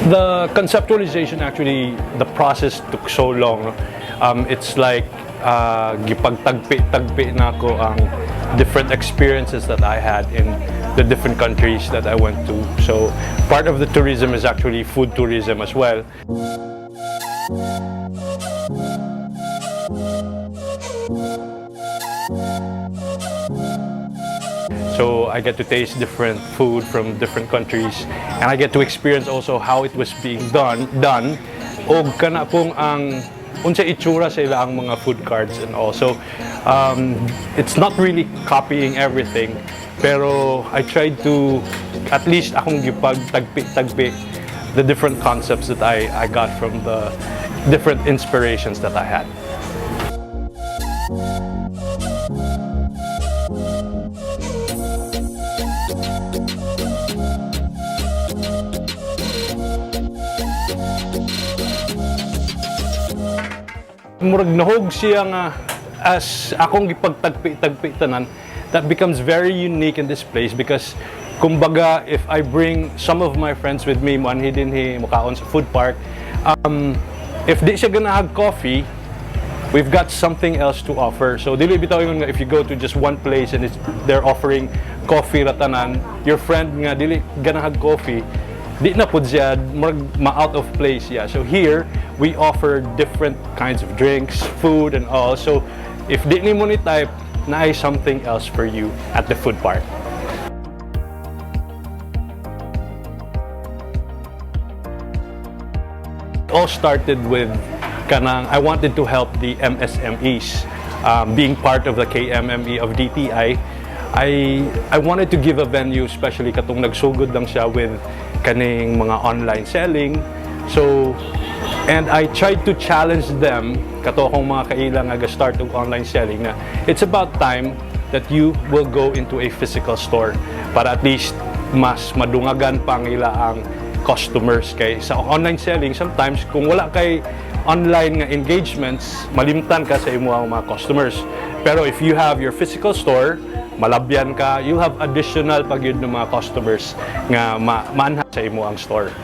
The conceptualization, actually, the process took so long. It's like gipagtagpi na ako ang different experiences that I had in the different countries that I went to. So part of the tourism is actually food tourism as well. So I get to taste different food from different countries, and I get to experience also how it was being done. O kana pong ang unsa itsura sa ilang mga food cards and also it's not really copying everything, pero I tried to at least akong gipagtagpi the different concepts that I got from the different inspirations that I had. Murag nahog siya nga as akong gipagtagpi tanan, that becomes very unique in this place because kumbaga if I bring some of my friends with me man hidinhi mukaon sa food park, if di siya ganahag coffee, we've got something else to offer. So dili bitaw yun nga if you go to just one place and they're offering coffee ratanan, your friend nga dili ganahag coffee, di na pud siya ma-out of place siya. So here we offer different kinds of drinks, food and all. So if di ni mo ni type, na ay something else for you at the food park. It all started with kanang I wanted to help the MSMEs. Being part of the KMME of DTI, I wanted to give a venue, especially katong nagsugod lang siya with kaning mga online selling. So, and I tried to challenge them, kato akong mga kailang start of online selling, na it's about time that you will go into a physical store para at least mas madungagan pa ang ilaang customers. Kay sa online selling, sometimes kung wala kay online nga engagements, malimtan ka sa imo ang mga customers. Pero if you have your physical store, malabyan ka, you'll have additional pagyud ng mga customers nga maanha sa imo ang store.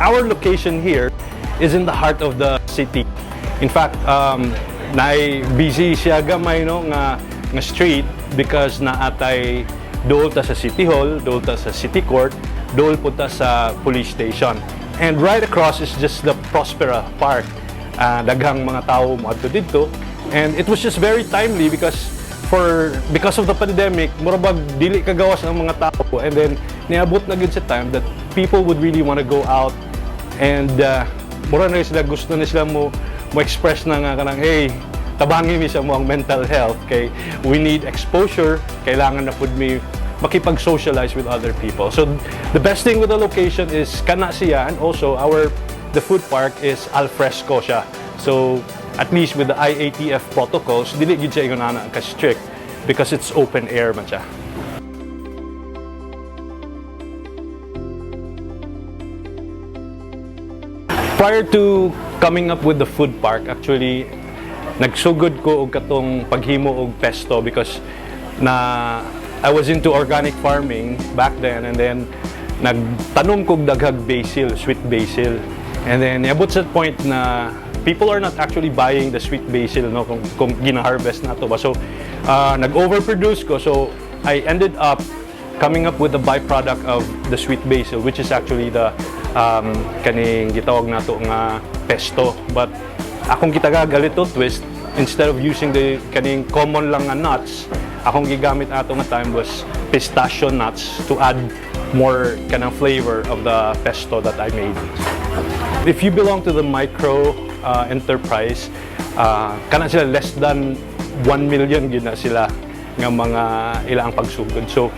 Our location here is in the heart of the city. In fact, busy siya gamay no nga street because naatay dool ta sa City Hall, dool ta sa City Court, dool po ta sa police station. And right across is just the Prospera Park. Daghang mga tao moadto didto, and it was just very timely because of the pandemic, murabag dili kagawas ang mga tao, and then niabot na gid sa time that people would really want to go out. And mura na sila gusto na sila mo express na nga kanang hey, tabangin mi sa mo ang mental health kay we need exposure, kailangan na pud mi makipag-socialize with other people. So the best thing with the location is kana siya, and also the food park is al fresco siya. So at least with the IATF protocols, dili gid siya ingon ka strict because it's open air man siya. Prior to coming up with the food park, actually, nagsugod ko og katong paghimo og pesto because I was into organic farming back then, and then nagtanom kog daghag basil, sweet basil. And then niabot sa point na people are not actually buying the sweet basil no kung gina-harvest nato ba. So nag-overproduce ko, so I ended up coming up with the byproduct of the sweet basil, which is actually the kaning gitawag nato nga pesto. But akong gitagag a little twist, instead of using the kaning common lang nga nuts, akong gigamit ato nga time was pistachio nuts to add more kanang flavor of the pesto that I made. If you belong to the micro enterprise, kana sila less than 1 million gid na sila nga mga ilang pagsugod. So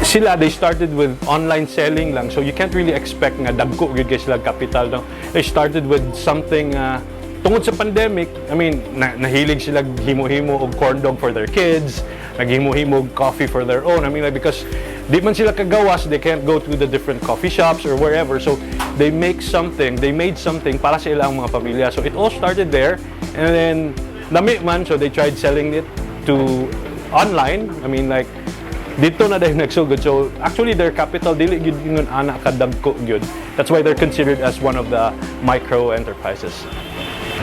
sila, they started with online selling lang, so you can't really expect nga dagko gyud kay sila capital. No? They started with something tungod sa pandemic. I mean, nahilig sila himo-himo og corn dog for their kids, naghimo-himo og coffee for their own. I mean, like, because di man sila kagawas, they can't go to the different coffee shops or wherever, so they made something para sa ilang mga pamilya. So it all started there, and then lami man, so they tried selling it to online. I mean, like, dito na dahil nagsugod. So actually their capital dili gyud ingon ana kadagko gyud. That's why they're considered as one of the micro enterprises.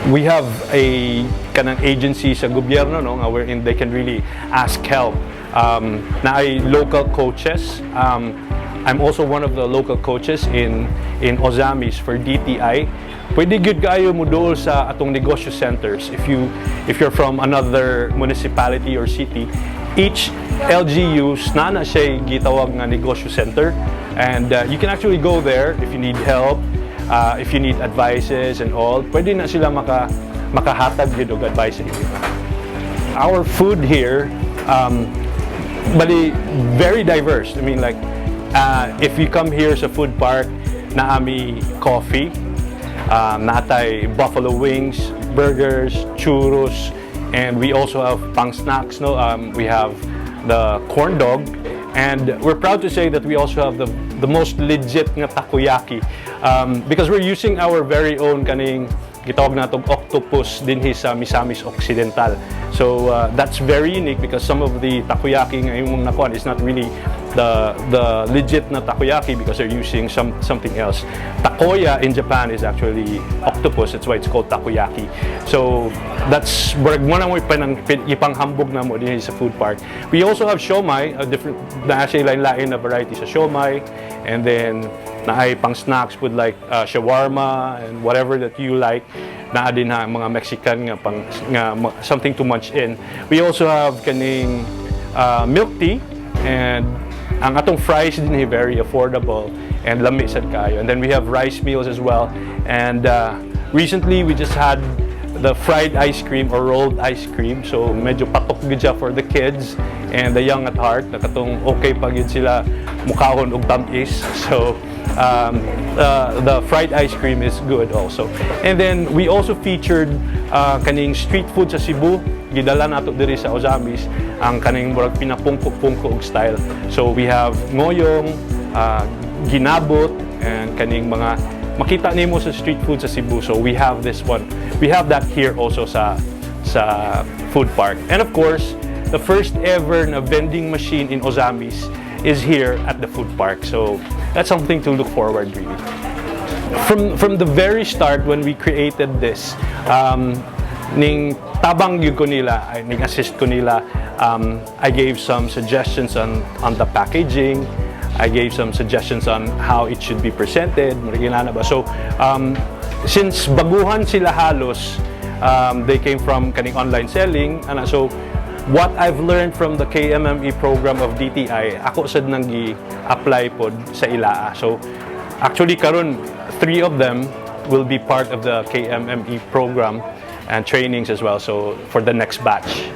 We have a kanang agency sa gobyerno, no, wherein they can really ask help. Na ay local coaches. I'm also one of the local coaches in Ozamis for DTI. Pwede gyud kaayo mo dool sa atong negosyo centers. If you're from another municipality or city, each LGUs na siya gitawag nga negosyo center, and you can actually go there if you need help, if you need advices and all. Pwede na sila makahatag gyud og advice sa inyo. Our food here, bali very diverse. I mean, like, if you come here sa food park, naami coffee, natay buffalo wings, burgers, churros, and we also have pang snacks. No, we have the corn dog, and we're proud to say that we also have the most legit nga takoyaki, because we're using our very own kaning gitawag natong octopus dinhi sa Misamis Occidental. So that's very unique, because some of the takoyaki nga imong nakuan is not really the legit na takoyaki, because they're using something else. Takoya in Japan is actually octopus. That's why it's called takoyaki. So that's mo na mo ipanghambog na mo dinhi sa food park. We also have siomai, a different na lain-lain na variety sa siomai, and then naay pang snacks with like shawarma and whatever that you like. Naa din ha mga Mexican nga something to munch in. We also have kaning milk tea, and ang atong fries din very affordable and lami sad kaayo. And then we have rice meals as well. And recently we just had the fried ice cream or rolled ice cream. So medyo patok gid siya for the kids and the young at heart. Nakatong okay pa gid sila mukahon og tamis. So the fried ice cream is good also. And then we also featured kaning street food sa Cebu. Gidala nato diri sa Ozamis ang kaning murag pinapungko-pungko og style. So we have ngoyong, ginabot, and kaning mga makita nimo sa street food sa Cebu. So we have this one. We have that here also sa food park. And of course, the first ever na vending machine in Ozamis is here at the food park. So that's something to look forward really. From the very start when we created this, ning tabang yun ko nila, ning assist ko nila, I gave some suggestions on the packaging. I gave some suggestions on how it should be presented. So since baguhan sila halos, they came from kaning online selling, so what I've learned from the KMME program of DTI, ako sad nang gi-apply pod sa ilaa. So actually karon 3 of them will be part of the KMME program and trainings as well, so for the next batch.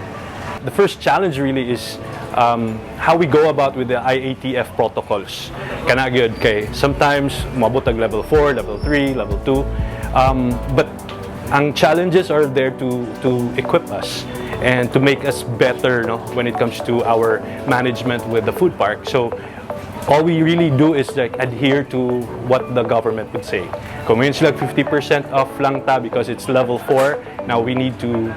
The first challenge really is how we go about with the IATF protocols. Kana gyud kay sometimes mabot og level 4, level 3, level 2, but ang challenges are there to equip us and to make us better, no, when it comes to our management with the food park. So all we really do is like adhere to what the government would say. Kung may sila 50% off lang ta because it's level 4, now we need to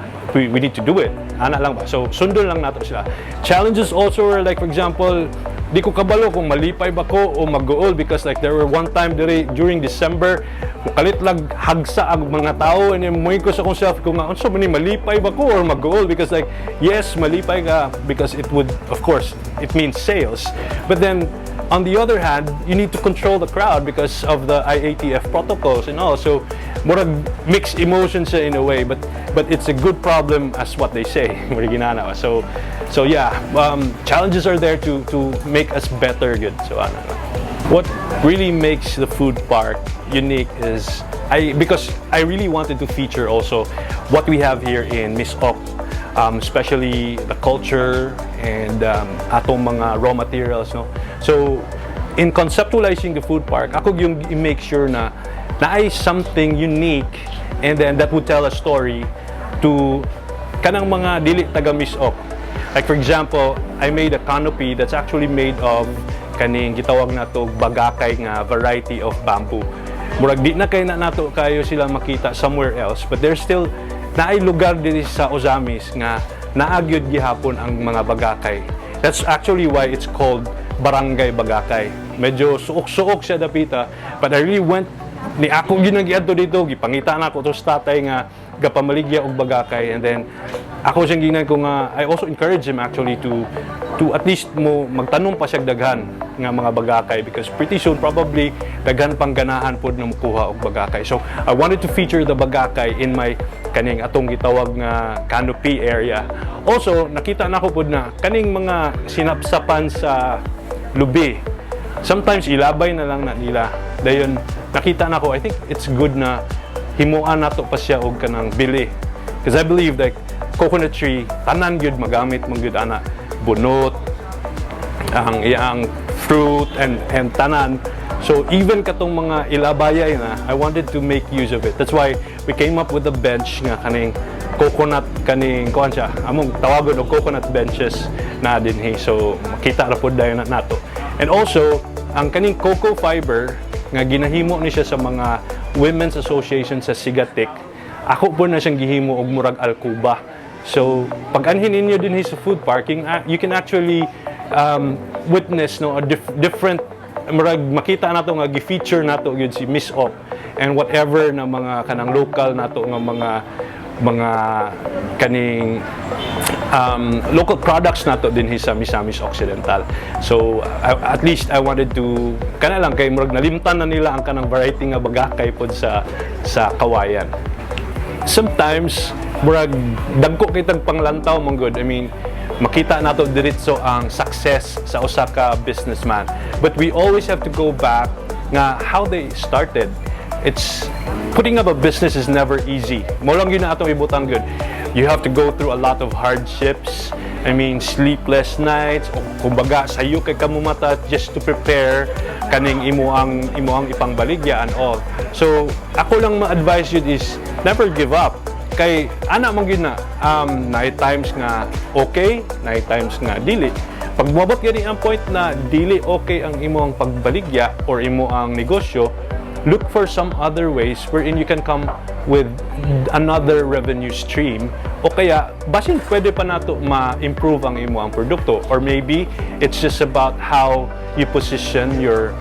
do it. Ana lang ba? So sundon lang nato sila. Challenges also are like, for example, di ko kabalo kung malipay ba ko o mag-goal, because like there were one time during December kalit lang hagsa ang mga tao, and mo ko sa self ko nga unsa man ni malipay ba ko or mag-goal, because like yes malipay ka because it would, of course it means sales, but then on the other hand you need to control the crowd because of the IATF protocols and all, so murag mixed emotions in a way, but it's a good problem as what they say. So yeah, challenges are there to make us better good. So what really makes the food park unique is because I really wanted to feature also what we have here in Miss Ok, especially the culture and atong mga raw materials, no. So in conceptualizing the food park, ako yung i-make sure na ay something unique, and then that would tell a story to kanang mga dili taga Miss Ok. Like for example, I made a canopy that's actually made of kaning gitawag nato bagakay nga variety of bamboo. Murag di na kay nato kayo sila makita somewhere else, but there's still naay lugar diri sa Ozamis nga naagyod gihapon ang mga bagakay. That's actually why it's called Barangay Bagakay. Medyo suok-suok siya dapita, but I really went ni ako ginagiadto dito, gipangita na ako to sa tatay nga gapamaligya og bagakay, and then ako siyang ginan ko nga I also encourage him actually to at least mo magtanong pa siya daghan nga mga bagakay, because pretty soon probably daghan pang ganahan pod na mukuha og bagakay. So I wanted to feature the bagakay in my kaning atong gitawag nga canopy area. Also nakita na ko pod na kaning mga sinapsapan sa lubi, sometimes ilabay na lang na nila. Dayon nakita na ko, I think it's good na himuan nato pa siya og kanang bili, because I believe like coconut tree tanan gyud magamit man gyud ana, bunot ang iyang fruit and tanan. So even katong mga ilabayay na, I wanted to make use of it. That's why we came up with a bench nga kaning coconut, kaning kuan siya among tawagon og coconut benches na dinhi, so makita ra pud dayon nato. And also ang kaning cocoa fiber nga ginahimo ni siya sa mga women's association sa Sigatik, ako po na siyang gihimo og murag alkuba. So pag anhin ninyo din sa food parking, you can actually witness no a different murag makita nato nga gi-feature nato gyud si Miss Ok and whatever na mga kanang local nato nga mga kaning local products nato din sa Misamis Occidental. So at least I wanted to kana lang kay murag nalimtan na nila ang kanang variety nga bagakay pod sa kawayan. Sometimes murag dagko kitang panglantaw man good. I mean, makita nato diretso ang success sa usa ka businessman, but we always have to go back nga how they started. It's putting up a business is never easy. Mo lang yun na atong ibutang good. You have to go through a lot of hardships. I mean, sleepless nights, o kumbaga sayo kay kamumata just to prepare kaning imuang ipangbaligya and all. So ako lang ma-advise you is never give up. Kay ana man gyud na night times nga okay, night times nga dili. Pag moabot gani ang point na dili okay ang imong pagbaligya or imong negosyo, look for some other ways wherein you can come with another revenue stream, o kaya basin pwede pa nato ma-improve ang imong produkto, or maybe it's just about how you position your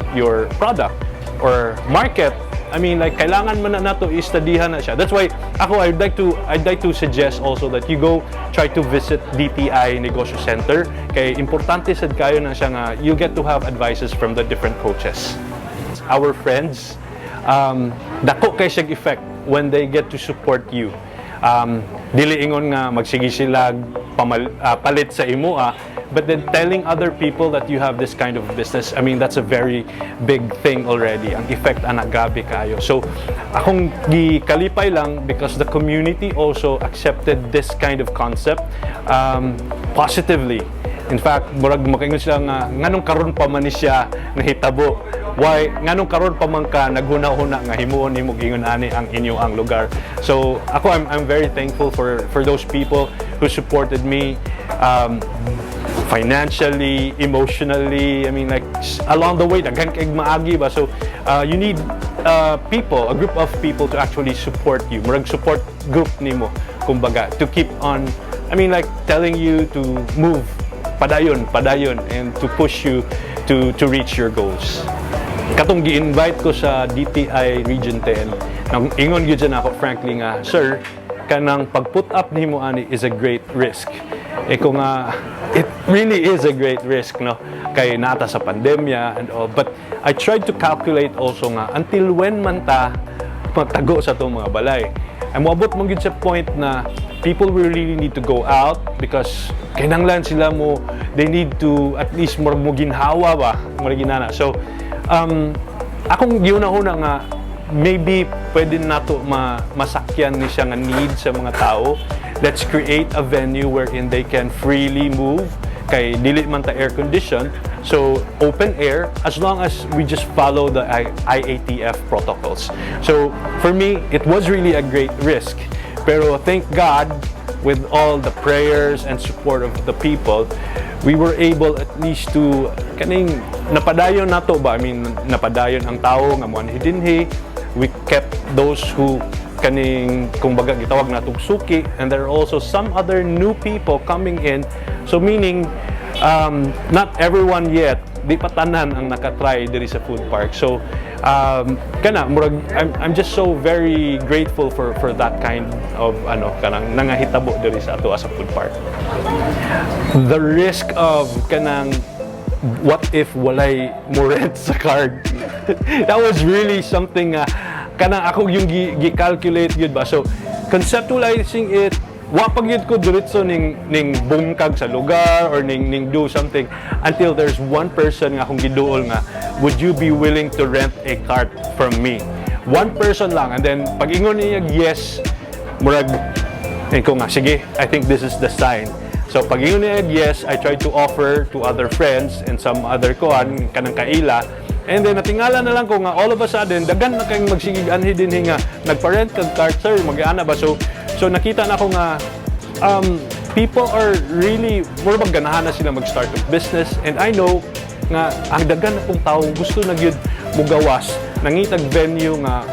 product or market. I mean, like kailangan man na nato i-studyhan na siya. That's why ako I'd like to suggest also that you go try to visit DTI Negosyo Center, kay importante sad kayo na siya nga you get to have advices from the different coaches. Our friends, dako kay siya effect when they get to support you. Dili ingon nga magsige sila palit sa imo, but then telling other people that you have this kind of business, I mean, that's a very big thing already. Ang effect ana gabi kayo. So akong gikalipay lang because the community also accepted this kind of concept positively. In fact, murag makaingon sila nga nganong karon pa man ni siya nahitabo. Why nganong karon pa man ka naghuna-huna nga himuon nimo gingon ani ang inyo ang lugar. So ako I'm very thankful for those people who supported me financially, emotionally. I mean, like along the way daghan kay maagi ba. So you need people, a group of people to actually support you. Murag support group nimo kumbaga to keep on, I mean, like telling you to move padayon and to push you to reach your goals. katong gi-invite ko sa DTI Region 10, nang ingon gyud dyan ako frankly nga, sir, kanang pag-put up nimo ani is a great risk. Ko nga, it really is a great risk, no? Kay nata sa pandemya and all. But I tried to calculate also nga, until when man ta magtago sa itong mga balay. Ay moabot mo gyud sa point na people will really need to go out because kinanglan sila mo, they need to at least mo ginhawa ba, mo ginana. So, akong giuna-una nga, maybe pwede nato masakyan ni siya nga need sa mga tao. Let's create a venue wherein they can freely move, kay dili man ta air condition, so open air as long as we just follow the IATF protocols. So for me, it was really a great risk, pero thank God, with all the prayers and support of the people, we were able at least to kaning napadayon nato ba, I mean napadayon ang tao nga mo hidinhi. We kept those who kaning kumbaga gitawag natong suki, and there are also some other new people coming in, so meaning not everyone yet, di pa tanan ang nakatry diri sa food park. So kana murag, I'm just so very grateful for that kind of kanang nangahitabo diri sa ato as a food park. The risk of kanang what if walay mo rent sa card, that was really something kanang ako yung gi-calculate yun ba. So conceptualizing it, wapag yun ko diretso ning bungkag sa lugar or ning do something until there's one person nga akong giduol nga, would you be willing to rent a cart from me? One person lang, and then pag ingon niya yes, murag ko nga sige, I think this is the sign. So pag ingon niya yes, I try to offer to other friends and some other kuan kanang kaila. And then natingala na lang ko nga all of a sudden daghan na kayong magsigig anhi din nga nagpa-rent kag cart, sir, mag-ana ba. So nakita na ko nga people are really more ganahan na sila mag-start of business, and I know nga ang daghan na pong tao gusto na gyud mugawas nangitag venue nga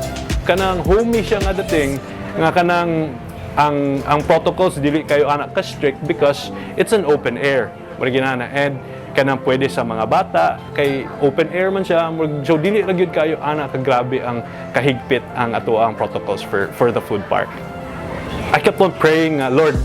kanang homey siya nga dating nga kanang ang protocols dili kayo anak ka strict because it's an open air mo ginana, and kanang pwede sa mga bata kay open air man siya, so dili ra gyud kayo anak ka grabe ang kahigpit ang ato ang protocols for the food park. I kept on praying, Lord,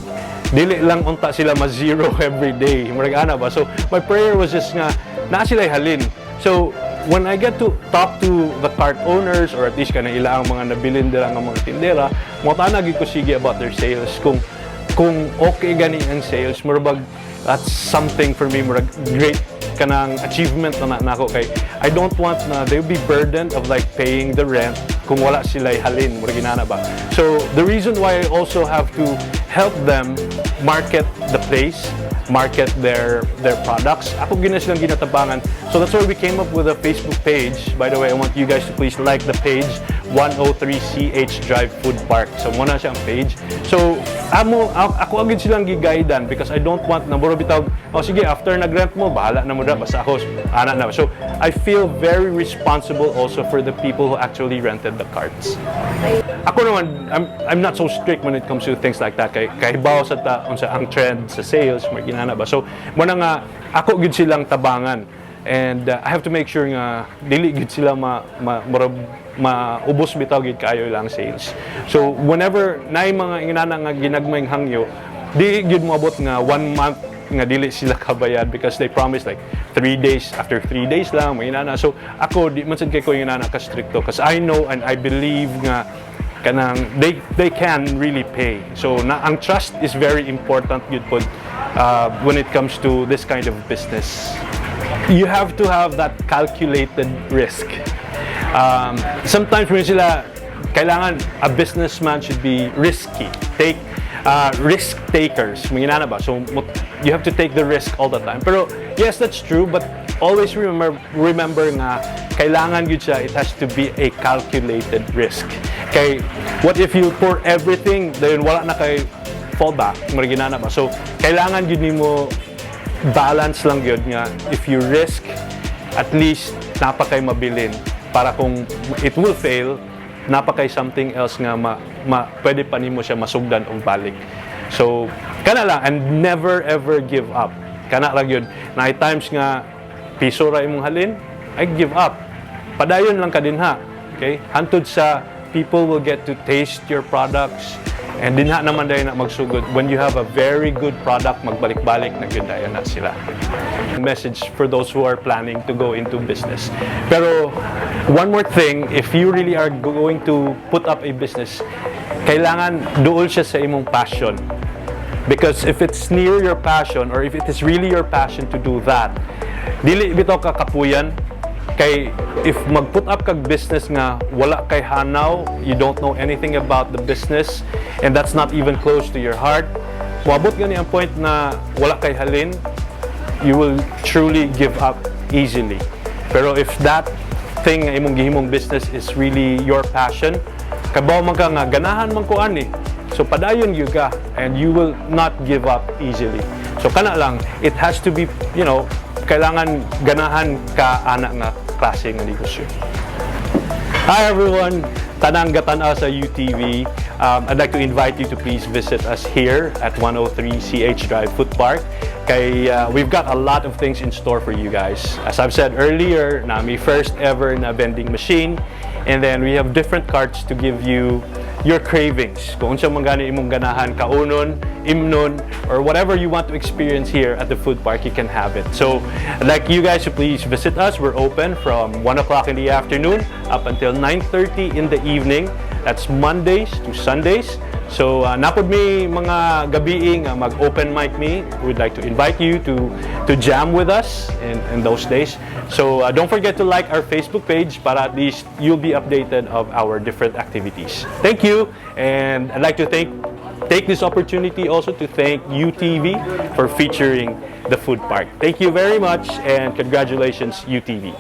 dili lang unta sila ma-zero every day, mo ana ba. So my prayer was just nga na sila halin. So when I get to talk to the cart owners or at least kanang ilang mga nabilin dira nga mga tindera, mo tanag ko sige about their sales, kung okay gani ang sales, murag that's something for me, murag great kanang achievement na nako kay I don't want na they'll be burdened of like paying the rent kung wala sila halin, murag ginana ba. So the reason why I also have to help them market the place, market their products, ako gina silang ginatabangan. So that's why we came up with a Facebook page. By the way, I want you guys to please like the page, 103CH Drive Food Park. So muna siyang page. So ako agad silang giguidean because I don't want na muro bitaw, oh sige, after nag-rent mo, bahala na mo da, basta ako ana na. So I feel very responsible also for the people who actually rented the carts. Ako naman, I'm not so strict when it comes to things like that. Kay bawo sa unsa ang trend sa sales, may ginana ba. So muna nga ako gid silang tabangan, and I have to make sure nga dili gid sila maubos bitaw gid kayo lang sales. So whenever naay mga inana nga ginagmayng hangyo, di gid moabot nga 1 month nga dili sila kabayad because they promised like 3 days, after 3 days lang may inana. So ako di man sad kay ko inana ka stricto because I know and I believe nga kanang they can really pay. So ang trust is very important yun po when it comes to this kind of business. You have to have that calculated risk. Sometimes when sila kailangan, a businessman should be risky, risk takers, manginana ba. So you have to take the risk all the time. Pero yes, that's true, but always remember nga kailangan yun siya, it has to be a calculated risk. Kay what if you pour everything, then wala na kay fallback, marginana ba. So kailangan yun nimo balance lang yun nga, if you risk, at least napakay mabilin para kung it will fail, napakay something else nga pwede pa nimo siya masugdan og balik. So kana lang, and never ever give up. Kana lang yun, na times nga piso ra imong halin, I give up. padayon lang ka din ha. Okay? Hantod sa people will get to taste your products and dinha naman dahil na magsugod. When you have a very good product, magbalik-balik na good dahil na sila. Message for those who are planning to go into business. Pero one more thing, if you really are going to put up a business, kailangan duol siya sa imong passion. Because if it's near your passion or if it is really your passion to do that, dili bitaw ka kapuyan. Kay if mag-put up kag business nga wala kay hanaw, you don't know anything about the business and that's not even close to your heart, wabot gani ang point na wala kay halin, you will truly give up easily. Pero if that thing nga imong gihimong business is really your passion, kabaw man ka nga ganahan man ko ani, so padayon gyud ka and you will not give up easily. So kana lang, it has to be, you know, kailangan ganahan ka anak na klase nga negosyo. Hi everyone, tanang gatanaw sa UTV. I'd like to invite you to please visit us here at 103 CH Drive Food Park. Kay we've got a lot of things in store for you guys. As I've said earlier, na may first ever na vending machine, and then we have different carts to give you your cravings. Kung unsa man gani imong ganahan kaunon, imnon, or whatever you want to experience here at the food park, you can have it. So I'd like you guys to please visit us. We're open from 1 o'clock in the afternoon up until 9:30 in the evening. That's Mondays to Sundays. So napod mi mga gabiing mag-open mic me. We'd like to invite you to jam with us in those days. So don't forget to like our Facebook page para at least you'll be updated of our different activities. Thank you, and I'd like to take this opportunity also to thank UTV for featuring the food park. Thank you very much, and congratulations UTV.